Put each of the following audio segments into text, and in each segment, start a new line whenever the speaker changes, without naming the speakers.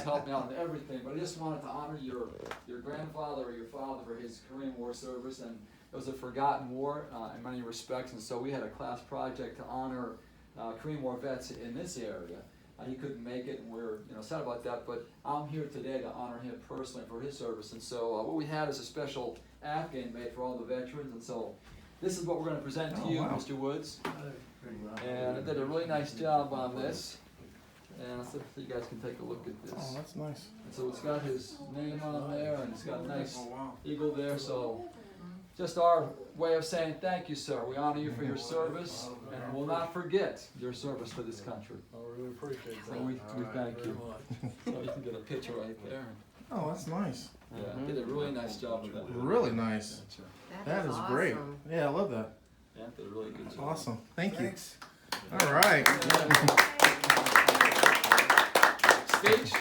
helped me out in everything, but I just wanted to honor your grandfather or your father for his Korean War service, and it was a forgotten war in many respects, and so we had a class project to honor Korean War vets in this area. He couldn't make it, and we're sad about that, but I'm here today to honor him personally for his service. And so what we had is a special Afghan made for all the veterans, and so this is what we're going to present to you,
wow.
Mr. Woods. And I did a really nice job on this, and so you guys can take a look at this.
Oh, that's nice.
And so it's got his name on there, and it's got a nice eagle there, so just our way of saying thank you, sir. We honor you for your service, and we'll not forget your service to this country.
I really appreciate
So
that.
we thank
Very
you.
much.
So you can get a picture right there.
Oh, that's nice.
Yeah, did a really nice job with that.
Really nice. That is great. Yeah, I love that.
Yeah, did a really good job.
Awesome. Thank you.
Thanks.
All right.
Speech?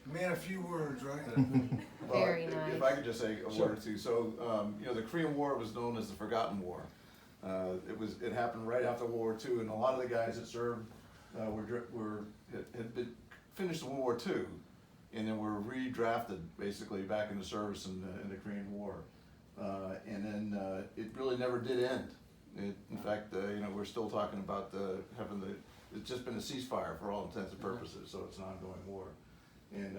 Man, a few words, right?
Very
If
nice.
I could just say a
Sure.
word or two. So, the Korean War was known as the Forgotten War. It happened right after World War II, and a lot of the guys that served had been finished World War II, and then were redrafted basically back into service in the Korean War. And then it really never did end. In fact, we're still talking about it's just been a ceasefire for all intents and purposes, so it's an ongoing war. And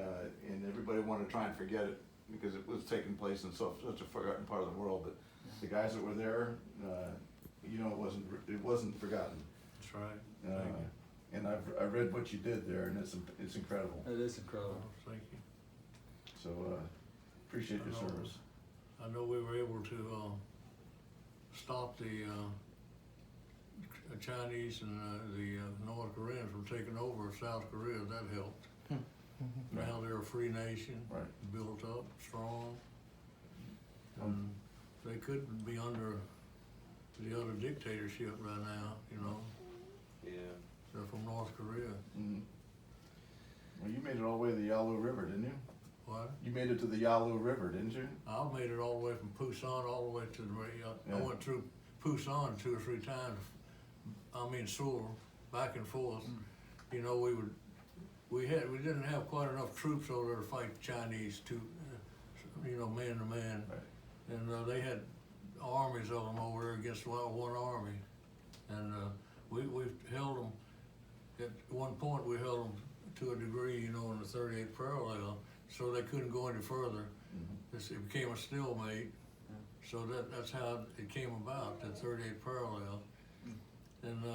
everybody wanted to try and forget it because it was taking place in such a forgotten part of the world. But the guys that were there, it wasn't forgotten.
That's right.
Uh,
Thank you.
and I read what you did there, and it's incredible.
It is incredible.
Oh, thank you.
So appreciate your service.
I know we were able to stop the Chinese and the North Koreans from taking over South Korea. That helped. Now they're a free nation,
Right.
built up, strong. And they could be under the other dictatorship right now,
Yeah.
They're from North Korea.
Mm-hmm. Well, you made it all the way to the Yalu River, didn't you?
What?
You made it to the Yalu River, didn't you?
I made it all the way from Busan all the way to I
Yeah.
went through Busan 2 or 3 times. I mean, Seoul, back and forth. We didn't have quite enough troops over there to fight the Chinese man to man.
Right.
And they had armies of them over there against one army. And we held them, at one point we held them to a degree, in the 38th parallel, so they couldn't go any further. It became a stalemate. So that's how it came about, the 38th parallel. And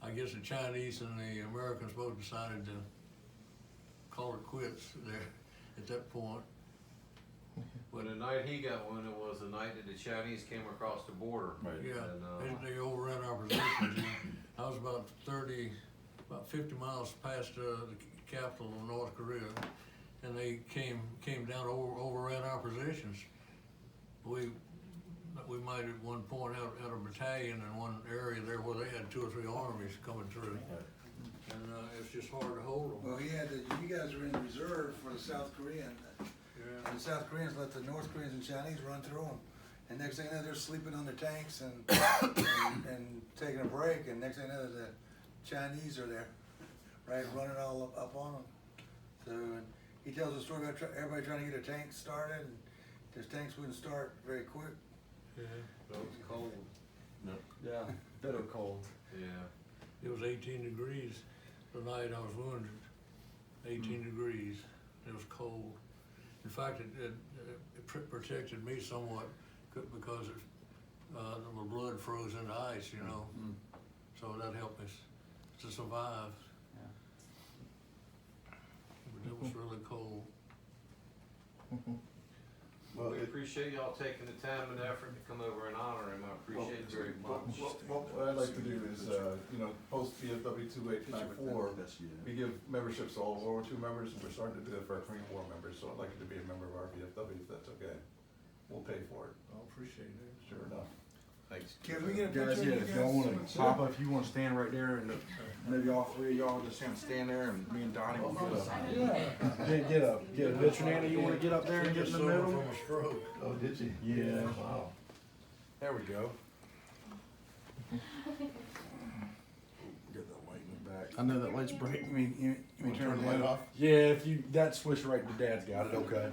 I guess the Chinese and the Americans both decided to call it quits there at that point.
When the night he got one, it was the night that the Chinese came across the border.
Right.
Yeah,
And,
they overran our positions. I was about 50 miles past the capital of North Korea, and they came down, overran our positions. We might at one point had a battalion in one area there where they had 2 or 3 armies coming through, and it's just hard to hold them.
Well, you guys were in reserve for the South Korean.
Yeah.
And the South Koreans let the North Koreans and Chinese run through them. And next thing you know, they're sleeping on their tanks and taking a break. And next thing you know, the Chinese are there, right, running all up on them. So and he tells a story about everybody trying to get a tank started, and his tanks wouldn't start very quick.
Yeah.
It was cold.
Yeah, bitter cold.
Yeah.
It was 18 degrees the night I was wounded. 18 degrees. It was cold. In fact, it protected me somewhat because the blood froze into ice, So that helped me to survive. But it was really cold.
Well,
We appreciate y'all taking the time and effort to come over and honor him. I appreciate it very much.
What I'd like to do is, post VFW 2894, we give memberships to all World War II members, and we're starting to do it for our Korean War members, so I'd like you to be a member of our VFW if that's okay. We'll pay for it.
I appreciate it.
Sure enough. Thanks.
Can we get a
Guys,
picture
yeah,
of
if
you
y'all
guys?
want to pop up, if you want to stand right there, and maybe all 3 of y'all just kind of stand there, and me and Donnie will get a picture. Nana, you want to get up there and get in the
Suffered
middle?
from a stroke.
Oh, did you?
Yeah.
Wow.
There we go. I know that light's bright. You mean
Wanna
turn
turn
it
the light
down?
off?
Yeah, if you that switch right to Dad's got it. Okay.